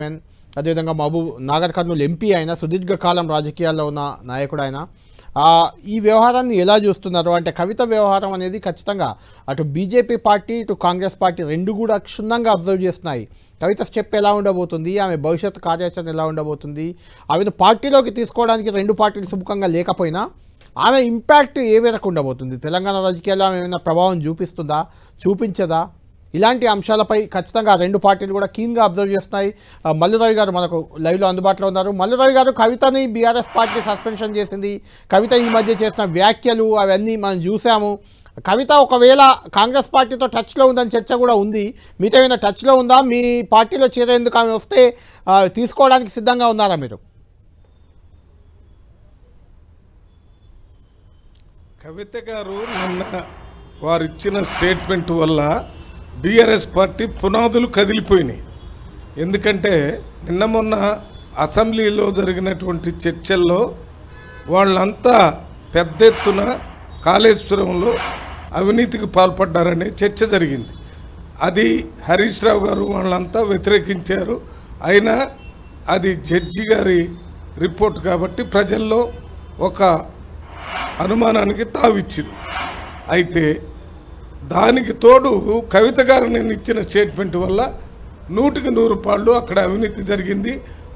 అదేవిధంగా మహబూబ్ నాగర్ కర్నూలు ఎంపీ అయిన సుదీర్ఘకాలం రాజకీయాల్లో ఉన్న నాయకుడు ఆయన ఈ వ్యవహారాన్ని ఎలా చూస్తున్నారు అంటే కవిత వ్యవహారం అనేది ఖచ్చితంగా అటు బీజేపీ పార్టీ ఇటు కాంగ్రెస్ పార్టీ రెండు కూడా క్షుణ్ణంగా అబ్జర్వ్ చేస్తున్నాయి. కవిత స్టెప్ ఎలా ఉండబోతుంది, ఆమె భవిష్యత్ కార్యాచరణ ఎలా ఉండబోతుంది, ఆమెను పార్టీలోకి తీసుకోవడానికి రెండు పార్టీలు సుముఖంగా లేకపోయినా ఆమె ఇంపాక్ట్ ఏ మేరకు ఉండబోతుంది, తెలంగాణ రాజకీయాల్లో ఆమె ఏమైనా ప్రభావం చూపిస్తుందా చూపించదా, ఇలాంటి అంశాలపై ఖచ్చితంగా రెండు పార్టీలు కూడా కీన్గా అబ్జర్వ్ చేస్తున్నాయి. మల్లురావి గారు మనకు లైవ్లో అందుబాటులో ఉన్నారు. మల్లురావి గారు, కవితని బీఆర్ఎస్ పార్టీ సస్పెన్షన్ చేసింది. కవిత ఈ మధ్య చేసిన వ్యాఖ్యలు అవన్నీ మనం చూసాము. కవిత ఒకవేళ కాంగ్రెస్ పార్టీతో టచ్లో ఉందని చర్చ కూడా ఉంది. మీతో ఏమైనా టచ్లో ఉందా? మీ పార్టీలో చేరేందుకు ఆమె వస్తే తీసుకోవడానికి సిద్ధంగా ఉన్నారా మీరు? కవిత గారు నిన్న వారు ఇచ్చిన స్టేట్మెంట్ వల్ల బీఆర్ఎస్ పార్టీ పునాదులు కదిలిపోయినాయి. ఎందుకంటే నిన్న మొన్న అసెంబ్లీలో జరిగినటువంటి చర్చల్లో వాళ్ళంతా పెద్ద ఎత్తున కాళేశ్వరంలో అవినీతికి పాల్పడ్డారనే చర్చ జరిగింది. అది హరీష్ రావు గారు వాళ్ళంతా వ్యతిరేకించారు. అయినా అది జడ్జి గారి రిపోర్ట్ కాబట్టి ప్రజల్లో ఒక అనుమానానికి తావిచ్చింది. అయితే దానికి తోడు కవిత గారు నేను ఇచ్చిన స్టేట్మెంట్ వల్ల 100కి 100 పాళ్ళు అక్కడ అవినీతి జరిగింది.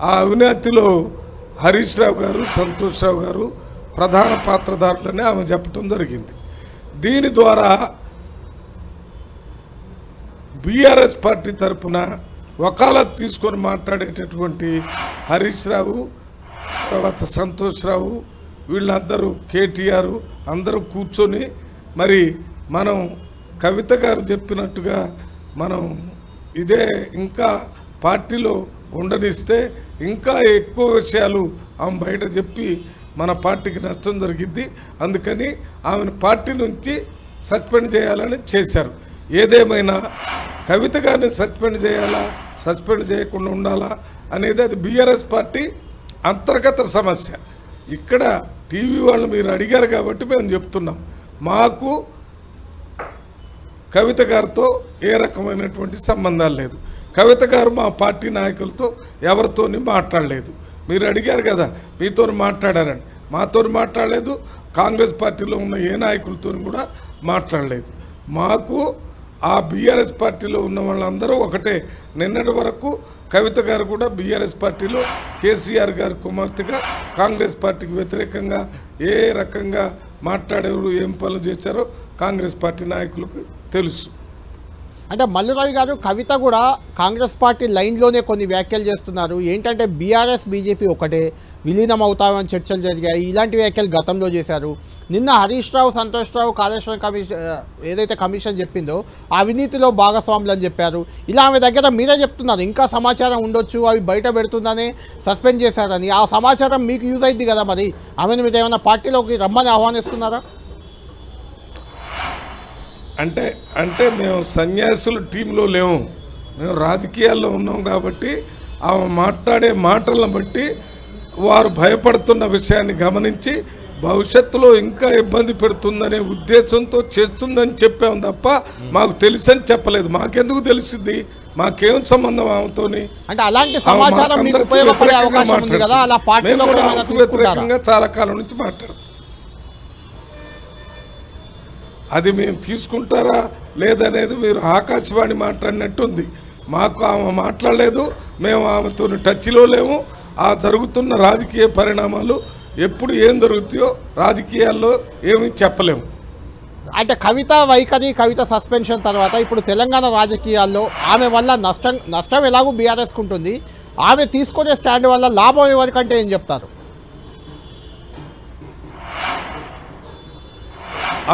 ఆ అవినీతిలో హరీష్ రావు గారు, సంతోష్ రావు గారు ప్రధాన పాత్రధారులని ఆమె చెప్పడం జరిగింది. దీని ద్వారా బీఆర్ఎస్ పార్టీ తరఫున వకాలత్ తీసుకొని మాట్లాడేటటువంటి హరీష్ రావు, తర్వాత సంతోష్ రావు, వీళ్ళందరూ కేటీఆర్ అందరూ కూర్చొని మరి మనం కవిత గారు చెప్పినట్టుగా మనం ఇదే ఇంకా పార్టీలో ఉండనిస్తే ఇంకా ఎక్కువ విషయాలు ఆమె బయట చెప్పి మన పార్టీకి నష్టం జరిగింది. అందుకని ఆమెను పార్టీ నుంచి సస్పెండ్ చేయాలని చేశారు. ఏదేమైనా కవిత గారిని సస్పెండ్ చేయాలా, సస్పెండ్ చేయకుండా ఉండాలా అనేది అది బీఆర్ఎస్ పార్టీ అంతర్గత సమస్య. ఇక్కడ టీవీ వాళ్ళు మీరు అడిగారు కాబట్టి మేము చెప్తున్నాం. మాకు కవిత గారితో ఏ రకమైనటువంటి సంబంధాలు లేదు. కవిత గారు మా పార్టీ నాయకులతో ఎవరితోని మాట్లాడలేదు. మీరు అడిగారు కదా మీతో మాట్లాడారని, మాతో మాట్లాడలేదు. కాంగ్రెస్ పార్టీలో ఉన్న ఏ నాయకులతో కూడా మాట్లాడలేదు. మాకు ఆ బీఆర్ఎస్ పార్టీలో ఉన్న వాళ్ళందరూ ఒకటే. నిన్నటి వరకు కవిత గారు కూడా బీఆర్ఎస్ పార్టీలో కేసీఆర్ గారి కుమార్తెగా కాంగ్రెస్ పార్టీకి వ్యతిరేకంగా ఏ రకంగా మాట్లాడారు, ఏం పనులు చేశారో కాంగ్రెస్ పార్టీ నాయకులకు తెలుసు. అంటే మల్లురావి గారు, కవిత కూడా కాంగ్రెస్ పార్టీ లైన్లోనే కొన్ని వ్యాఖ్యలు చేస్తున్నారు. ఏంటంటే బీఆర్ఎస్ బీజేపీ ఒకటే, విలీనం అవుతామని చర్చలు జరిగాయి. ఇలాంటి వ్యాఖ్యలు గతంలో చేశారు. నిన్న హరీష్ రావు, సంతోష్ రావు కాళేశ్వరం కమిషన్ ఏదైతే కమిషన్ చెప్పిందో అవినీతిలో భాగస్వాములు అని చెప్పారు. ఇలా ఆమె దగ్గర మీరే చెప్తున్నారు ఇంకా సమాచారం ఉండొచ్చు, అవి బయట పెడుతుందనే సస్పెండ్ చేశారని. ఆ సమాచారం మీకు యూజ్ అయింది కదా, మరి ఆమెను మీరు ఏమైనా పార్టీలోకి రమ్మని ఆహ్వానిస్తున్నారా? అంటే మేము సన్యాసుల టీంలో లేము, మేము రాజకీయాల్లో ఉన్నాం. కాబట్టి ఆమె మాట్లాడే మాటలను బట్టి వారు భయపడుతున్న విషయాన్ని గమనించి భవిష్యత్తులో ఇంకా ఇబ్బంది పెడుతుందనే ఉద్దేశంతో చేస్తుందని చెప్పాము తప్ప మాకు తెలుసని చెప్పలేదు. మాకెందుకు తెలిసింది? మాకేం సంబంధం ఆమెతోని? అంటే అలాంటి సమాచారం మీకు ఉపయోగపడే అవకాశం ఉంది కదా, అలా పార్టీలో వ్యతిరేకంగా చాలా కాలం నుంచి మాట్లాడుతాం. అది మేము తీసుకుంటారా లేదనేది మీరు ఆకాశవాణి మాట్లాడినట్టుంది. మాకు ఆమె మాట్లాడలేదు, మేము ఆమెతో టచ్లో లేము. ఆ జరుగుతున్న రాజకీయ పరిణామాలు ఎప్పుడు ఏం జరుగుతాయో రాజకీయాల్లో ఏమీ చెప్పలేము. అంటే కవిత వైఖరి, కవిత సస్పెన్షన్ తర్వాత ఇప్పుడు తెలంగాణ రాజకీయాల్లో ఆమె వల్ల నష్టం ఎలాగూ బీఆర్ఎస్కి ఉంటుంది, ఆమె తీసుకునే స్టాండ్ వల్ల లాభం ఎవరికంటే ఏం చెప్తారు?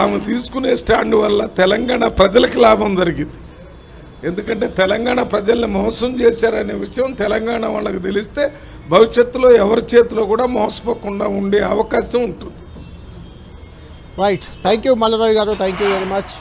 ఆమె తీసుకునే స్టాండ్ వల్ల తెలంగాణ ప్రజలకు లాభం జరిగింది. ఎందుకంటే తెలంగాణ ప్రజల్ని మోసం చేశారనే విషయం తెలంగాణ వాళ్ళకి తెలిస్తే భవిష్యత్తులో ఎవరి చేతిలో కూడా మోసపోకుండా ఉండే అవకాశం ఉంటుంది. రైట్, థ్యాంక్ యూ మల్లురావి గారు, థ్యాంక్ యూ వెరీ మచ్.